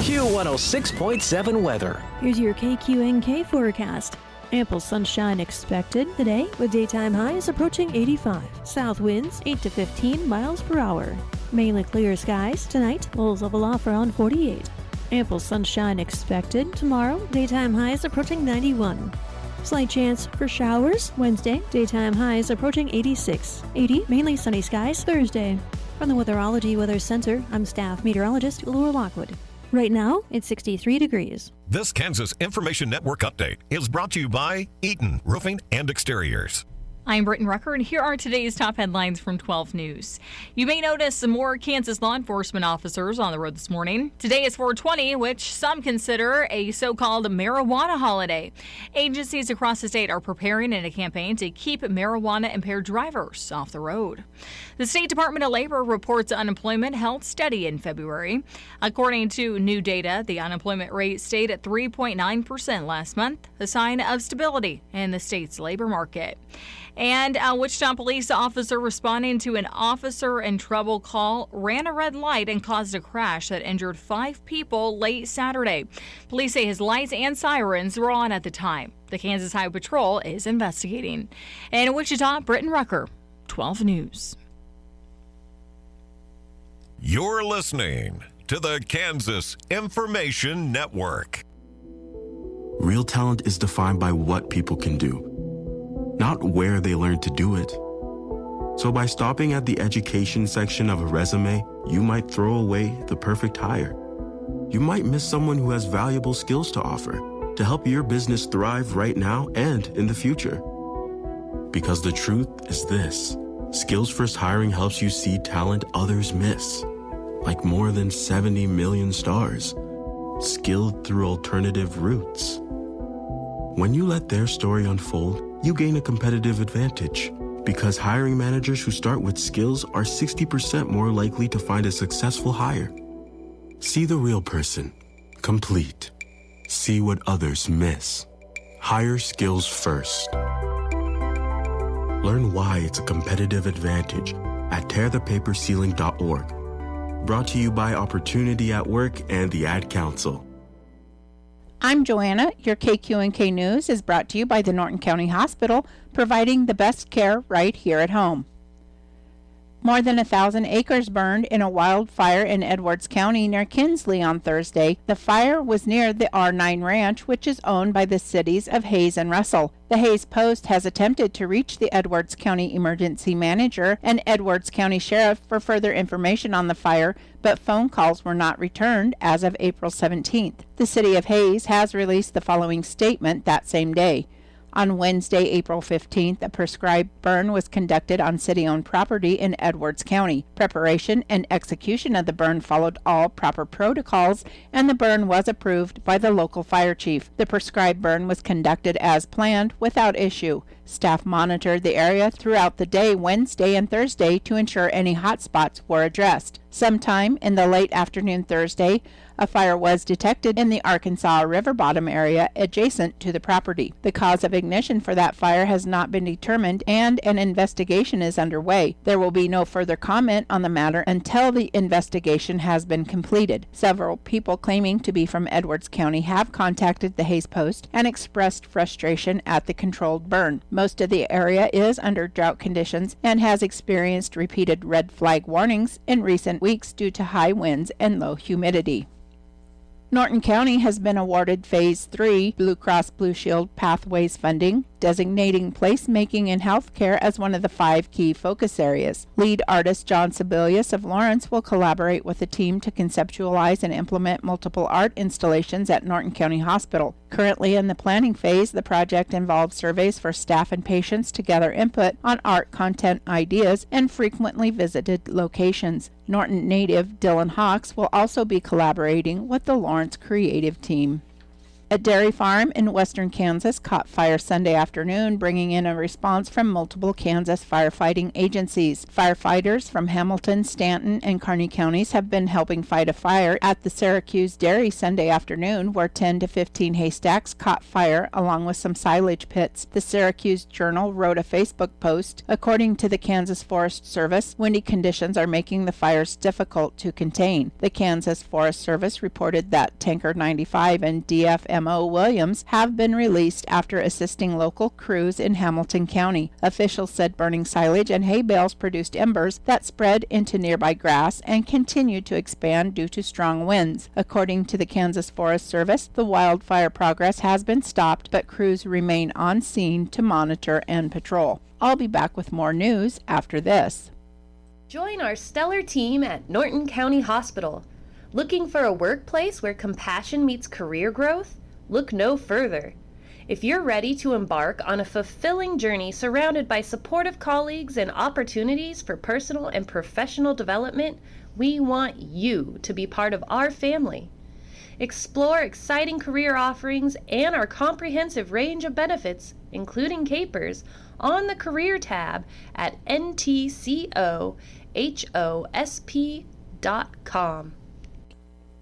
Q106.7 weather. Here's your KQNK forecast. Ample sunshine expected today with daytime highs approaching 85. South winds 8 to 15 miles per hour. Mainly clear skies tonight. Lows level off around 48. Ample sunshine expected tomorrow. Daytime highs approaching 91. Slight chance for showers Wednesday. Daytime highs approaching 86. 80 mainly sunny skies Thursday. From the Weatherology Weather Center, I'm staff meteorologist Laura Lockwood. Right now, it's 63 degrees. This Kansas Information Network update is brought to you by Eaton Roofing and Exteriors. I'm Britton Rucker, and here are today's top headlines from 12 News. You may notice some more Kansas law enforcement officers on the road this morning. Today is 420, which some consider a so-called marijuana holiday. Agencies across the state are preparing in a campaign to keep marijuana-impaired drivers off the road. The State Department of Labor reports unemployment held steady in February. According to new data, the unemployment rate stayed at 3.9% last month, a sign of stability in the state's labor market. And a Wichita police officer responding to an officer in trouble call ran a red light and caused a crash that injured 5 people late Saturday. Police say his lights and sirens were on at the time. The Kansas Highway Patrol is investigating. In Wichita, Britton Rucker, 12 News. You're listening to the Kansas Information Network. Real talent is defined by what people can do, not where they learn to do it. So by stopping at the education section of a resume, you might throw away the perfect hire. You might miss someone who has valuable skills to offer to help your business thrive right now and in the future. Because the truth is this: Skills First Hiring helps you see talent others miss, like more than 70 million stars, skilled through alternative routes. When you let their story unfold, you gain a competitive advantage, because hiring managers who start with skills are 60% more likely to find a successful hire. See the real person, complete. See what others miss. Hire skills first. Learn why it's a competitive advantage at tearthepaperceiling.org. Brought to you by Opportunity at Work and the Ad Council. I'm Joanna. Your KQNK News is brought to you by the Norton County Hospital, providing the best care right here at home. More than 1,000 acres burned in a wildfire in Edwards County near Kinsley on Thursday. The fire was near the R9 Ranch, which is owned by the cities of Hayes and Russell. The Hayes Post has attempted to reach the Edwards County Emergency Manager and Edwards County Sheriff for further information on the fire, but phone calls were not returned as of April 17th. The city of Hayes has released the following statement that same day. On Wednesday, April 15th, a prescribed burn was conducted on city-owned property in Edwards County. Preparation and execution of the burn followed all proper protocols, and the burn was approved by the local fire chief. The prescribed burn was conducted as planned without issue. Staff monitored the area throughout the day Wednesday and Thursday to ensure any hot spots were addressed. Sometime in the late afternoon Thursday, a fire was detected in the Arkansas River bottom area adjacent to the property. The cause of ignition for that fire has not been determined, and an investigation is underway. There will be no further comment on the matter until the investigation has been completed. Several people claiming to be from Edwards County have contacted the Hayes Post and expressed frustration at the controlled burn. Most of the area is under drought conditions and has experienced repeated red flag warnings in recent weeks due to high winds and low humidity. Norton County has been awarded Phase 3 Blue Cross Blue Shield Pathways funding, designating placemaking in healthcare as one of the 5 key focus areas. Lead artist John Sebelius of Lawrence will collaborate with the team to conceptualize and implement multiple art installations at Norton County Hospital. Currently in the planning phase, the project involves surveys for staff and patients to gather input on art content ideas and frequently visited locations. Norton native Dylan Hawks will also be collaborating with the Lawrence creative team. A dairy farm in western Kansas caught fire Sunday afternoon, bringing in a response from multiple Kansas firefighting agencies. Firefighters from Hamilton, Stanton, and Kearney counties have been helping fight a fire at the Syracuse Dairy Sunday afternoon, where 10 to 15 haystacks caught fire along with some silage pits. The Syracuse Journal wrote a Facebook post. According to the Kansas Forest Service, windy conditions are making the fires difficult to contain. The Kansas Forest Service reported that Tanker 95 and DFMO Williams have been released after assisting local crews in Hamilton County. Officials said burning silage and hay bales produced embers that spread into nearby grass and continued to expand due to strong winds. According to the Kansas Forest Service, the wildfire progress has been stopped, but crews remain on scene to monitor and patrol. I'll be back with more news after this. Join our stellar team at Norton County Hospital. Looking for a workplace where compassion meets career growth? Look no further. If you're ready to embark on a fulfilling journey surrounded by supportive colleagues and opportunities for personal and professional development, we want you to be part of our family. Explore exciting career offerings and our comprehensive range of benefits, including capers, on the Career tab at ntcohosp.com.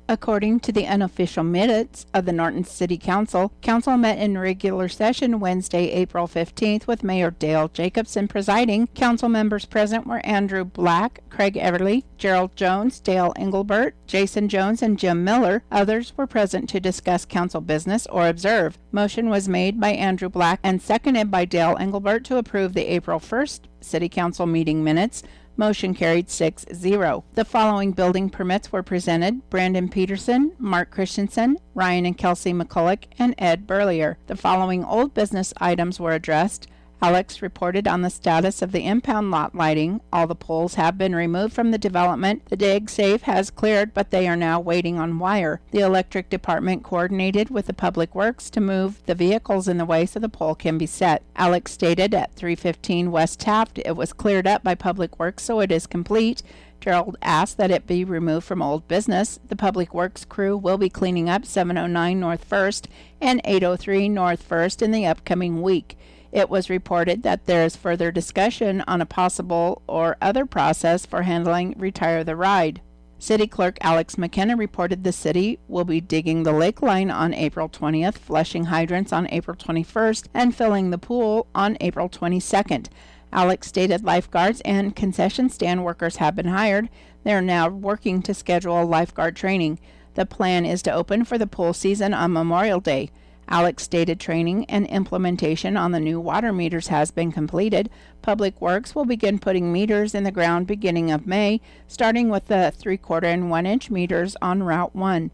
According to the unofficial minutes of the Norton City Council, Council met in regular session Wednesday, April 15th, with Mayor Dale Jacobson presiding. Council members present were Andrew Black, Craig Everly, Gerald Jones, Dale Engelbert, Jason Jones, and Jim Miller. Others were present to discuss council business or observe. Motion was made by Andrew Black and seconded by Dale Engelbert to approve the April 1st City Council meeting minutes. Motion carried 6-0. The following building permits were presented: Brandon Peterson, Mark Christensen, Ryan and Kelsey McCulloch, and Ed Burlier. The following old business items were addressed. Alex reported on the status of the impound lot lighting. All the poles have been removed from the development. The dig safe has cleared, but they are now waiting on wire. The electric department coordinated with the Public Works to move the vehicles in the way so the pole can be set. Alex stated at 315 West Taft it was cleared up by Public Works, so it is complete. Gerald asked that it be removed from old business. The Public Works crew will be cleaning up 709 North 1st and 803 North 1st in the upcoming week. It was reported that there is further discussion on a possible or other process for handling Retire the Ride. City Clerk Alex McKenna reported the city will be digging the lake line on April 20th, flushing hydrants on April 21st, and filling the pool on April 22nd. Alex stated lifeguards and concession stand workers have been hired. They are now working to schedule lifeguard training. The plan is to open for the pool season on Memorial Day. Alex stated training and implementation on the new water meters has been completed. Public Works will begin putting meters in the ground beginning of May, starting with the 3/4 and 1-inch meters on Route 1.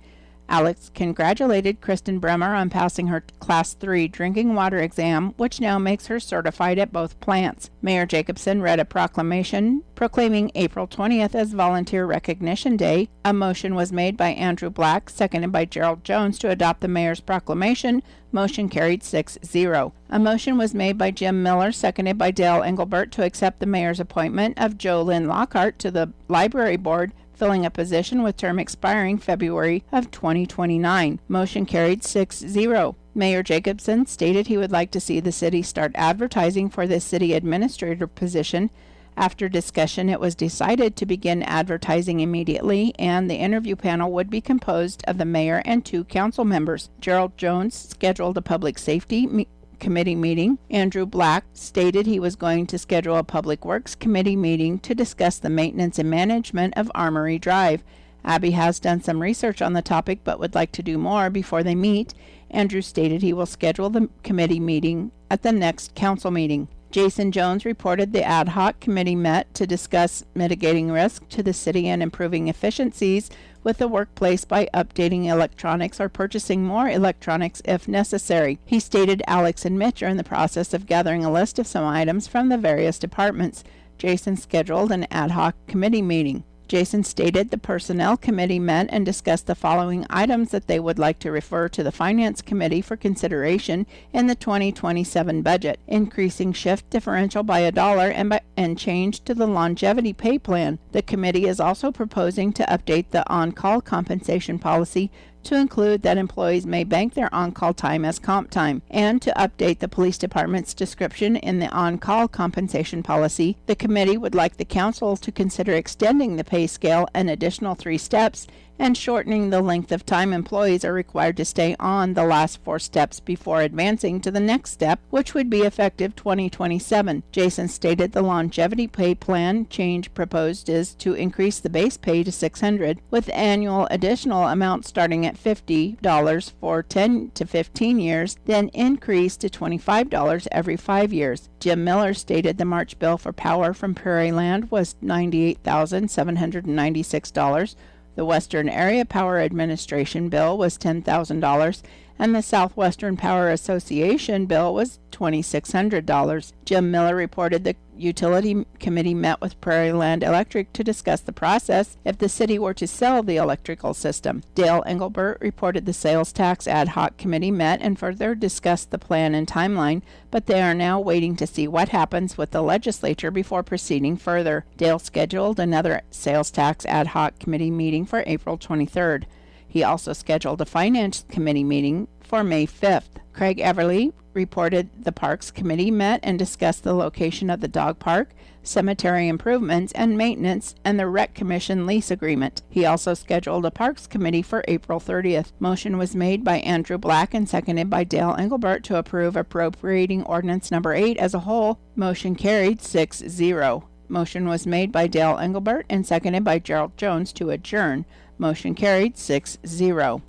Alex congratulated Kristen Bremer on passing her Class 3 drinking water exam, which now makes her certified at both plants. Mayor Jacobson read a proclamation proclaiming April 20th as Volunteer Recognition Day. A motion was made by Andrew Black, seconded by Gerald Jones, to adopt the mayor's proclamation. Motion carried 6-0. A motion was made by Jim Miller, seconded by Dale Engelbert, to accept the mayor's appointment of Jo Lynn Lockhart to the Library Board, filling a position with term expiring February of 2029. Motion carried 6-0. Mayor Jacobson stated he would like to see the city start advertising for the city administrator position. After discussion, it was decided to begin advertising immediately, and the interview panel would be composed of the mayor and 2 council members. Gerald Jones scheduled a public safety committee meeting. Andrew Black stated he was going to schedule a Public Works committee meeting to discuss the maintenance and management of Armory Drive. Abby has done some research on the topic but would like to do more before they meet. Andrew stated he will schedule the committee meeting at the next council meeting. Jason Jones reported the ad hoc committee met to discuss mitigating risk to the city and improving efficiencies with the workplace by updating electronics or purchasing more electronics if necessary. He stated Alex and Mitch are in the process of gathering a list of some items from the various departments. Jason scheduled an ad hoc committee meeting. Jason stated the Personnel Committee met and discussed the following items that they would like to refer to the Finance Committee for consideration in the 2027 budget: increasing shift differential by $1 and change to the longevity pay plan. The committee is also proposing to update the on-call compensation policy to include that employees may bank their on-call time as comp time, and to update the police department's description in the on-call compensation policy. The committee would like the council to consider extending the pay scale an additional 3 steps and shortening the length of time employees are required to stay on the last 4 steps before advancing to the next step, which would be effective 2027. Jason stated the longevity pay plan change proposed is to increase the base pay to $600, with annual additional amounts starting at $50 for 10 to 15 years, then increase to $25 every 5 years. Jim Miller stated the March bill for power from Prairie Land was $98,796. The Western Area Power Administration bill was $10,000, and the Southwestern Power Association bill was $2,600. Jim Miller reported the Utility Committee met with Prairie Land Electric to discuss the process if the city were to sell the electrical system. Dale Engelbert reported the Sales Tax Ad Hoc Committee met and further discussed the plan and timeline, but they are now waiting to see what happens with the legislature before proceeding further. Dale scheduled another Sales Tax Ad Hoc Committee meeting for April 23rd. He also scheduled a Finance Committee meeting for May 5th. Craig Everly reported the Parks Committee met and discussed the location of the dog park, cemetery improvements and maintenance, and the Rec Commission lease agreement. He also scheduled a Parks Committee for April 30th. Motion was made by Andrew Black and seconded by Dale Engelbert to approve appropriating ordinance number 8 as a whole. Motion carried 6-0. Motion was made by Dale Engelbert and seconded by Gerald Jones to adjourn. Motion carried 6-0.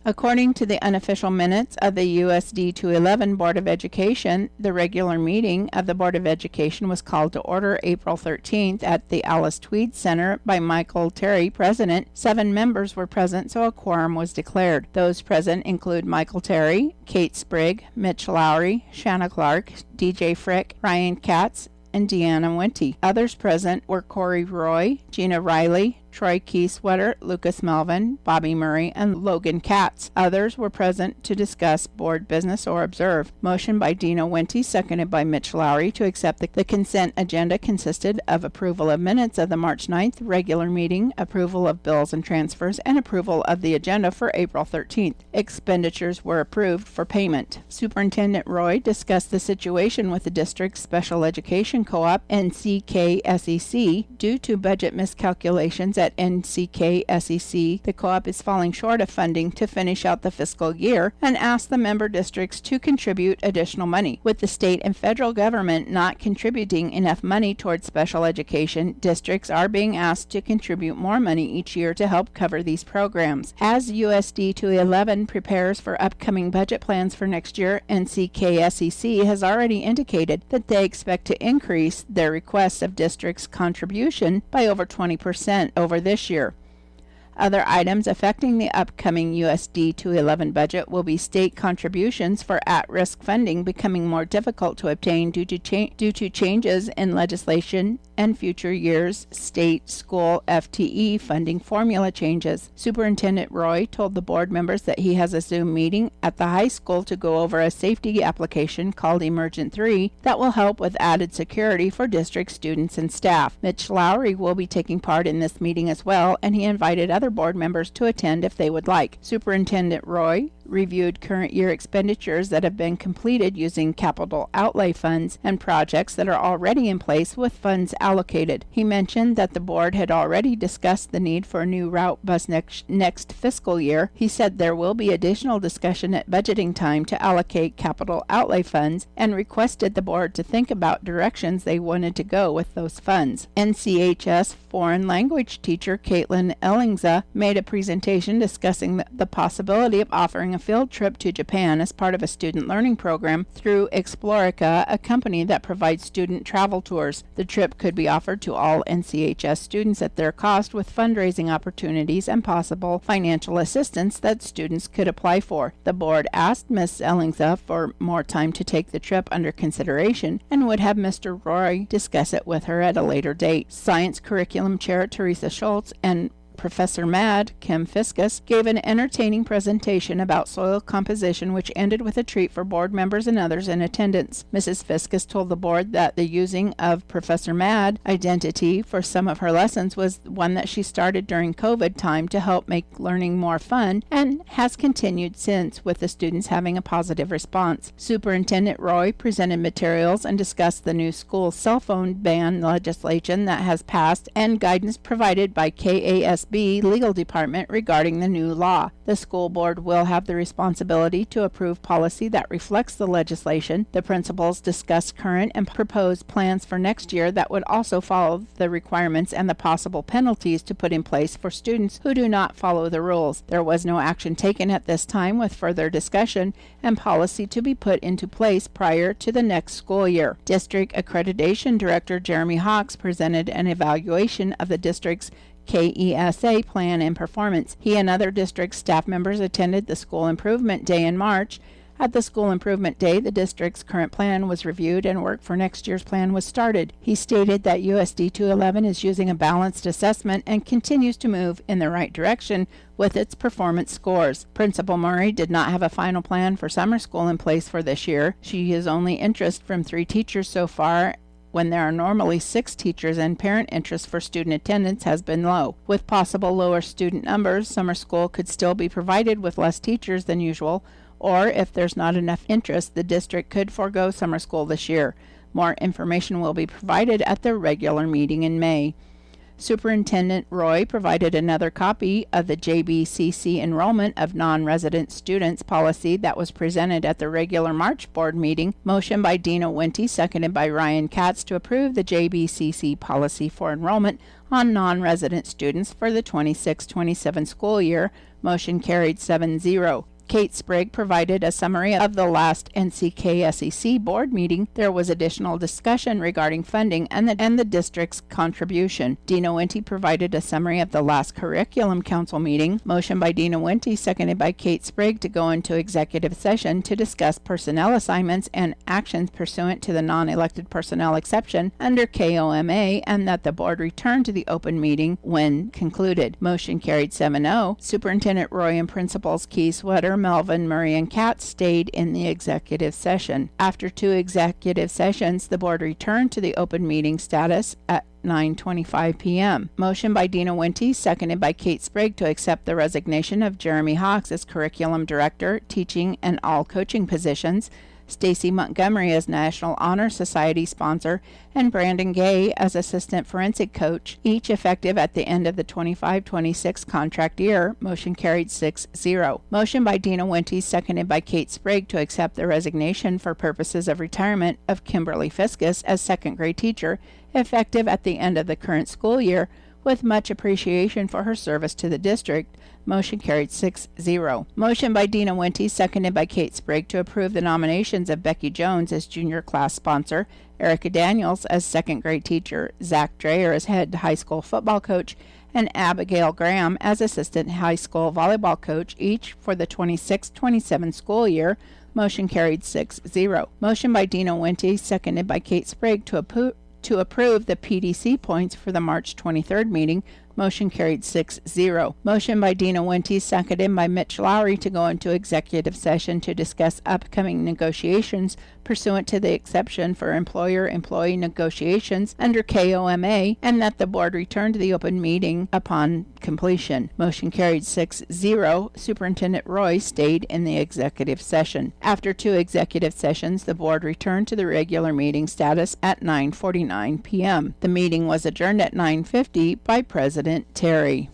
According to the unofficial minutes of the USD 211 Board of Education, the regular meeting of the Board of Education was called to order April 13th at the Alice Tweed Center by Michael Terry, President. 7 members were present, so a quorum was declared. Those present include Michael Terry, Kate Sprigg, Mitch Lowry, Shanna Clark, DJ Frick, Ryan Katz, and Deanna Winty. Others present were Corey Roy, Gina Riley, Troy Keysweater, Lucas Melvin, Bobby Murray, and Logan Katz. Others were present to discuss board business or observe. Motion by Dina Winty, seconded by Mitch Lowry, to accept the consent agenda consisted of approval of minutes of the March 9th regular meeting, approval of bills and transfers, and approval of the agenda for April 13th. Expenditures were approved for payment. Superintendent Roy discussed the situation with the district's special education co-op, NCK-SEC, due to budget miscalculations at NCK-SEC. The co-op is falling short of funding to finish out the fiscal year and asked the member districts to contribute additional money. With the state and federal government not contributing enough money towards special education, districts are being asked to contribute more money each year to help cover these programs. As USD 211 prepares for upcoming budget plans for next year, NCK-SEC has already indicated that they expect to increase their requests of districts' contribution by over 20% over this year. Other items affecting the upcoming USD 211 budget will be state contributions for at-risk funding becoming more difficult to obtain due to changes in legislation and future years state school FTE funding formula changes. Superintendent Roy told the board members that he has a Zoom meeting at the high school to go over a safety application called Emergent 3 that will help with added security for district students and staff. Mitch Lowry will be taking part in this meeting as well, and he invited other board members to attend if they would like. Superintendent Roy reviewed current year expenditures that have been completed using capital outlay funds and projects that are already in place with funds allocated. He mentioned that the board had already discussed the need for a new route bus next fiscal year. He said there will be additional discussion at budgeting time to allocate capital outlay funds and requested the board to think about directions they wanted to go with those funds. NCHS foreign language teacher Caitlin Ellingza made a presentation discussing the possibility of offering a field trip to Japan as part of a student learning program through Explorica, a company that provides student travel tours. The trip could be offered to all NCHS students at their cost, with fundraising opportunities and possible financial assistance that students could apply for. The board asked Ms. Ellingza for more time to take the trip under consideration and would have Mr. Roy discuss it with her at a later date. Science Curriculum Chair Teresa Schultz and Professor Mad, Kim Fiskus, gave an entertaining presentation about soil composition which ended with a treat for board members and others in attendance. Mrs. Fiskus told the board that the using of Professor Mad identity for some of her lessons was one that she started during COVID time to help make learning more fun and has continued since, with the students having a positive response. Superintendent Roy presented materials and discussed the new school cell phone ban legislation that has passed and guidance provided by KASB Legal Department regarding the new law. The school board will have the responsibility to approve policy that reflects the legislation. The principals discussed current and proposed plans for next year that would also follow the requirements and the possible penalties to put in place for students who do not follow the rules. There was no action taken at this time, with further discussion and policy to be put into place prior to the next school year. District Accreditation Director Jeremy Hawks presented an evaluation of the district's KESA plan and performance. He and other district staff members attended the School Improvement Day in March. At the School Improvement Day, the district's current plan was reviewed and work for next year's plan was started. He stated that USD 211 is using a balanced assessment and continues to move in the right direction with its performance scores. Principal Murray did not have a final plan for summer school in place for this year. She has only interest from 3 teachers so far, when there are normally 6 teachers, and parent interest for student attendance has been low. With possible lower student numbers, summer school could still be provided with less teachers than usual, or if there's not enough interest, the district could forego summer school this year. More information will be provided at the regular meeting in May. Superintendent Roy provided another copy of the JBCC enrollment of non-resident students policy that was presented at the regular March board meeting. Motion by Dina Winty, seconded by Ryan Katz, to approve the JBCC policy for enrollment on non-resident students for the 26-27 school year. Motion carried 7-0. Kate Sprigg provided a summary of the last NCKSEC board meeting. There was additional discussion regarding funding and the district's contribution. Dina Winty provided a summary of the last curriculum council meeting. Motion by Dina Winty, seconded by Kate Sprigg, to go into executive session to discuss personnel assignments and actions pursuant to the non-elected personnel exception under KOMA, and that the board return to the open meeting when concluded. Motion carried 7-0. Superintendent Roy and principals Key Sweater, Melvin, Murray, and Katz stayed in the executive session. After 2 executive sessions, the board returned to the open meeting status at 9:25 p.m. Motion by Dina Winty, seconded by Kate Sprigg, to accept the resignation of Jeremy Hawks as curriculum director, teaching, and all coaching positions, Stacy Montgomery as National Honor Society sponsor, and Brandon Gay as assistant forensic coach, each effective at the end of the 25-26 contract year. Motion carried 6-0. Motion by Dina Winty, seconded by Kate Sprigg, to accept the resignation for purposes of retirement of Kimberly Fiskus as second grade teacher, effective at the end of the current school year, with much appreciation for her service to the district. Motion carried 6-0. Motion by Dina Winty, seconded by Kate Sprigg, to approve the nominations of Becky Jones as junior class sponsor, Erica Daniels as second grade teacher, Zach Dreyer as head high school football coach, and Abigail Graham as assistant high school volleyball coach, each for the 26-27 school year. Motion carried 6-0. Motion by Dina Winty, seconded by Kate Sprigg, to approve the PDC points for the March 23rd meeting. Motion carried 6-0. Motion by Dina Winty, seconded by Mitch Lowry, to go into executive session to discuss upcoming negotiations pursuant to the exception for employer-employee negotiations under KOMA, and that the board return to the open meeting upon completion. Motion carried 6-0. Superintendent Roy stayed in the executive session. After 2 executive sessions, the board returned to the regular meeting status at 9:49 p.m. The meeting was adjourned at 9:50 by President Terry.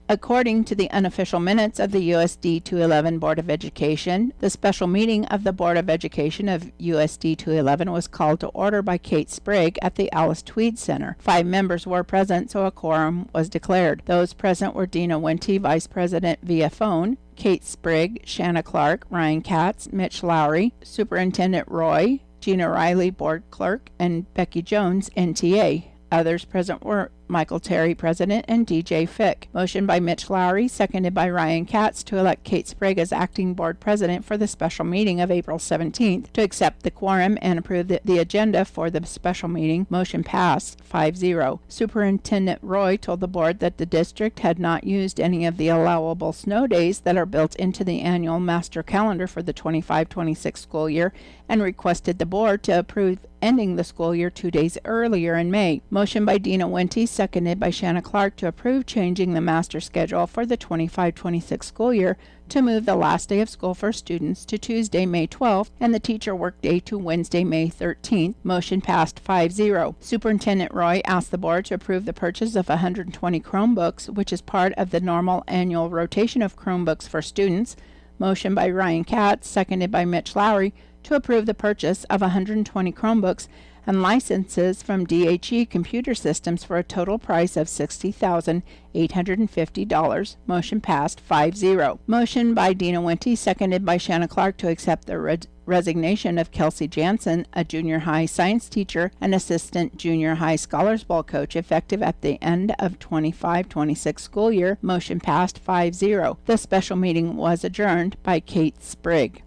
According to the unofficial minutes of the USD 211 Board of Education, the special meeting of the Board of Education of USD 211 was called to order by Kate Sprigg at the Alice Tweed Center. 5 members were present, so a quorum was declared. Those present were Dina Winty, Vice President via phone, Kate Sprigg, Shanna Clark, Ryan Katz, Mitch Lowry, Superintendent Roy, Gina Riley, Board Clerk, and Becky Jones, NTA. Others present were Michael Terry, President, and DJ Fick. Motion by Mitch Lowry, seconded by Ryan Katz, to elect Kate Sprague as Acting Board President for the special meeting of April 17th, to accept the quorum and approve the agenda for the special meeting. Motion passed 5-0. Superintendent Roy told the board that the district had not used any of the allowable snow days that are built into the annual master calendar for the 25-26 school year, and requested the board to approve ending the school year 2 days earlier in May. Motion by Dina Wente, seconded by Shanna Clark, to approve changing the master schedule for the 25-26 school year to move the last day of school for students to Tuesday, May 12th, and the teacher workday to Wednesday, May 13th. Motion passed 5-0. Superintendent Roy asked the board to approve the purchase of 120 Chromebooks, which is part of the normal annual rotation of Chromebooks for students. Motion by Ryan Katz, seconded by Mitch Lowry, to approve the purchase of 120 Chromebooks and licenses from DHE Computer Systems for a total price of $60,850. Motion passed 5-0. Motion by Dina Wente, seconded by Shanna Clark, to accept the resignation of Kelsey Jansen, a junior high science teacher and assistant junior high Scholars Bowl coach, effective at the end of 25-26 school year. Motion passed 5-0. The special meeting was adjourned by Kate Sprague.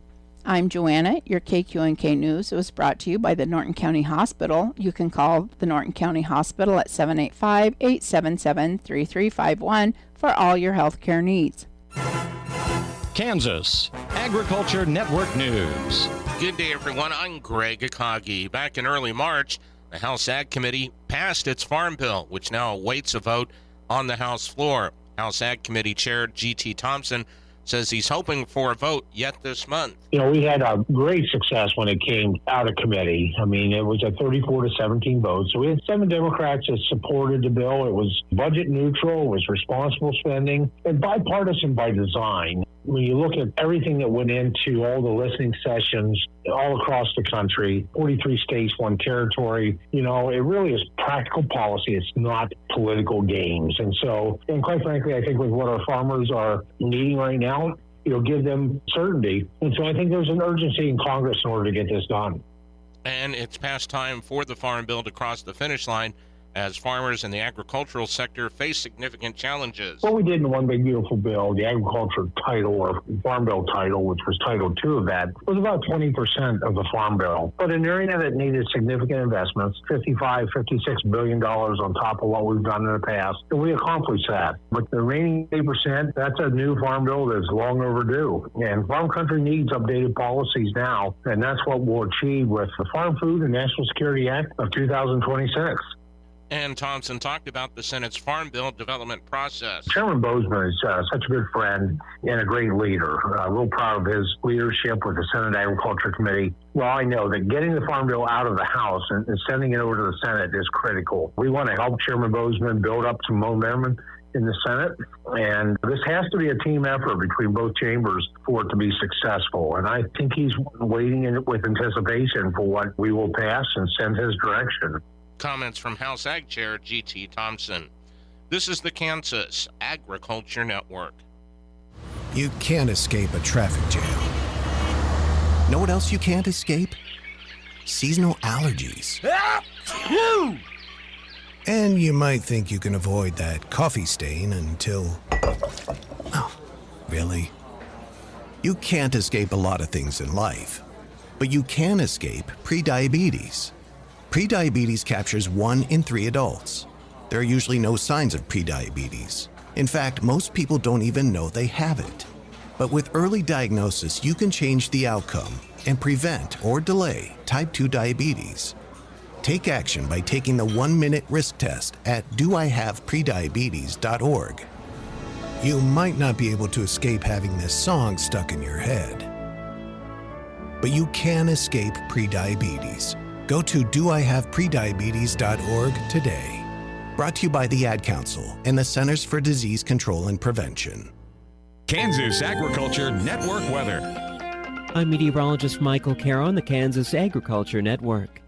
I'm Joanna. Your KQNK News was brought to you by the Norton County Hospital. You can call the Norton County Hospital at 785-877-3351 for all your health care needs. Kansas Agriculture Network News. Good day, everyone. I'm Greg Akagi. Back in early March, the House Ag Committee passed its Farm Bill, which now awaits a vote on the House floor. House Ag Committee Chair G.T. Thompson says he's hoping for a vote yet this month. You know, we had a great success when it came out of committee. I mean, it was a 34-17 vote. So we had 7 Democrats that supported the bill. It was budget neutral, it was responsible spending, and bipartisan by design. When you look at everything that went into all the listening sessions all across the country, 43 states, 1 territory, you know, it really is practical policy. It's not political games. And so, and quite frankly, I think with what our farmers are needing right now, it'll give them certainty. And so I think there's an urgency in Congress in order to get this done. And it's past time for the Farm Bill to cross the finish line, as farmers in the agricultural sector face significant challenges. What we did in the One Big Beautiful Bill, the agriculture title or Farm Bill title, which was Title II of that, was about 20% of the Farm Bill. But an area that needed significant investments, $55, $56 billion on top of what we've done in the past, and we accomplished that. But the remaining 8%, that's a new Farm Bill that's long overdue. And farm country needs updated policies now, and that's what we'll achieve with the Farm Food and National Security Act of 2026. And Thompson talked about the Senate's Farm Bill development process. Chairman Bozeman is such a good friend and a great leader. Real proud of his leadership with the Senate Agriculture Committee. Well, I know that getting the Farm Bill out of the House and sending it over to the Senate is critical. We want to help Chairman Bozeman build up some momentum in the Senate, and this has to be a team effort between both chambers for it to be successful. And I think he's waiting with anticipation for what we will pass and send his direction. Comments from House Ag Chair G.T. Thompson. This is the Kansas Agriculture Network. You can't escape a traffic jam. Know what else you can't escape? Seasonal allergies. And you might think you can avoid that coffee stain until... Oh, really? You can't escape a lot of things in life, but you can escape prediabetes. Prediabetes captures 1 in 3 adults. There are usually no signs of prediabetes. In fact, most people don't even know they have it. But with early diagnosis, you can change the outcome and prevent or delay type 2 diabetes. Take action by taking the 1-minute risk test at doihaveprediabetes.org. You might not be able to escape having this song stuck in your head, but you can escape prediabetes. Go to doihaveprediabetes.org today. Brought to you by the Ad Council and the Centers for Disease Control and Prevention. Kansas Agriculture Network weather. I'm meteorologist Michael Carroll on the Kansas Agriculture Network.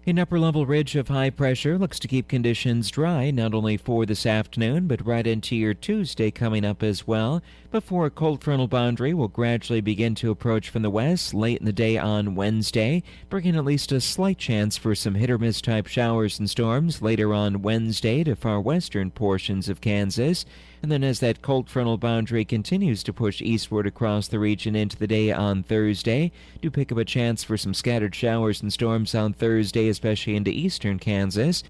An upper-level ridge of high pressure looks to keep conditions dry not only for this afternoon, but right into your Tuesday coming up as well, before a cold frontal boundary will gradually begin to approach from the west late in the day on Wednesday, bringing at least a slight chance for some hit-or-miss type showers and storms later on Wednesday to far western portions of Kansas. And then as that cold frontal boundary continues to push eastward across the region into the day on Thursday, do pick up a chance for some scattered showers and storms on Thursday, especially into eastern Kansas,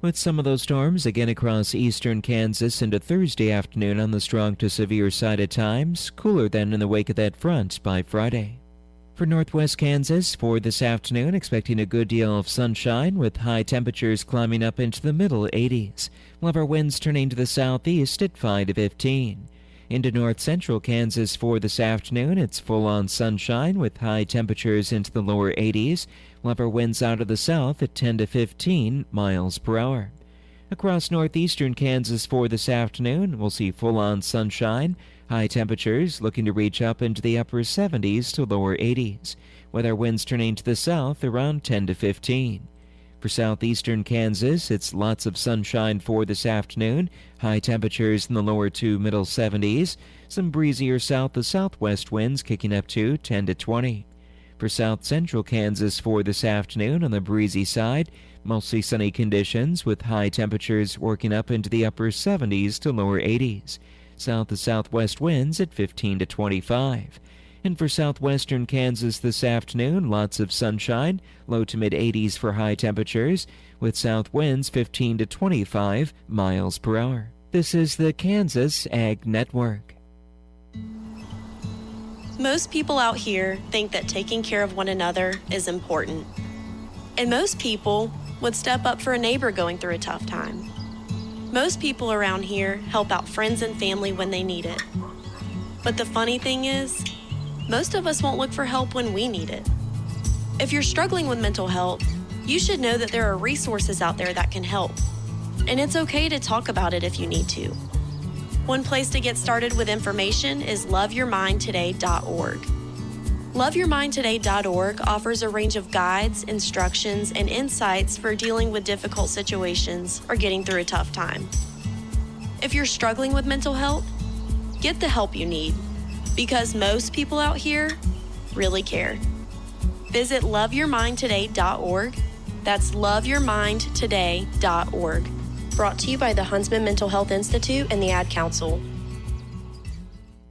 with some of those storms again across eastern Kansas into Thursday afternoon on the strong to severe side at times, cooler then in the wake of that front by Friday. For northwest Kansas, for this afternoon, expecting a good deal of sunshine with high temperatures climbing up into the middle 80s. We'll have our winds turning to the southeast at 5 to 15. Into north central Kansas for this afternoon, it's full-on sunshine with high temperatures into the lower 80s. We'll have our winds out of the south at 10 to 15 miles per hour. Across northeastern Kansas for this afternoon, we'll see full-on sunshine. High temperatures looking to reach up into the upper 70s to lower 80s, with our winds turning to the south around 10 to 15. For southeastern Kansas, it's lots of sunshine for this afternoon. High temperatures in the lower to middle 70s. Some breezier south to southwest winds kicking up to 10 to 20. For south central Kansas for this afternoon on the breezy side, mostly sunny conditions with high temperatures working up into the upper 70s to lower 80s. South to southwest winds at 15 to 25. And for southwestern Kansas this afternoon, lots of sunshine, low to mid 80s for high temperatures, with south winds 15 to 25 miles per hour. This is the Kansas Ag Network. Most people out here think that taking care of one another is important. And most people would step up for a neighbor going through a tough time. Most people around here help out friends and family when they need it. But the funny thing is, most of us won't look for help when we need it. If you're struggling with mental health, you should know that there are resources out there that can help. And it's okay to talk about it if you need to. One place to get started with information is loveyourmindtoday.org. LoveYourMindToday.org offers a range of guides, instructions, and insights for dealing with difficult situations or getting through a tough time. If you're struggling with mental health, get the help you need, because most people out here really care. Visit loveyourmindtoday.org. That's loveyourmindtoday.org. Brought to you by the Huntsman Mental Health Institute and the Ad Council.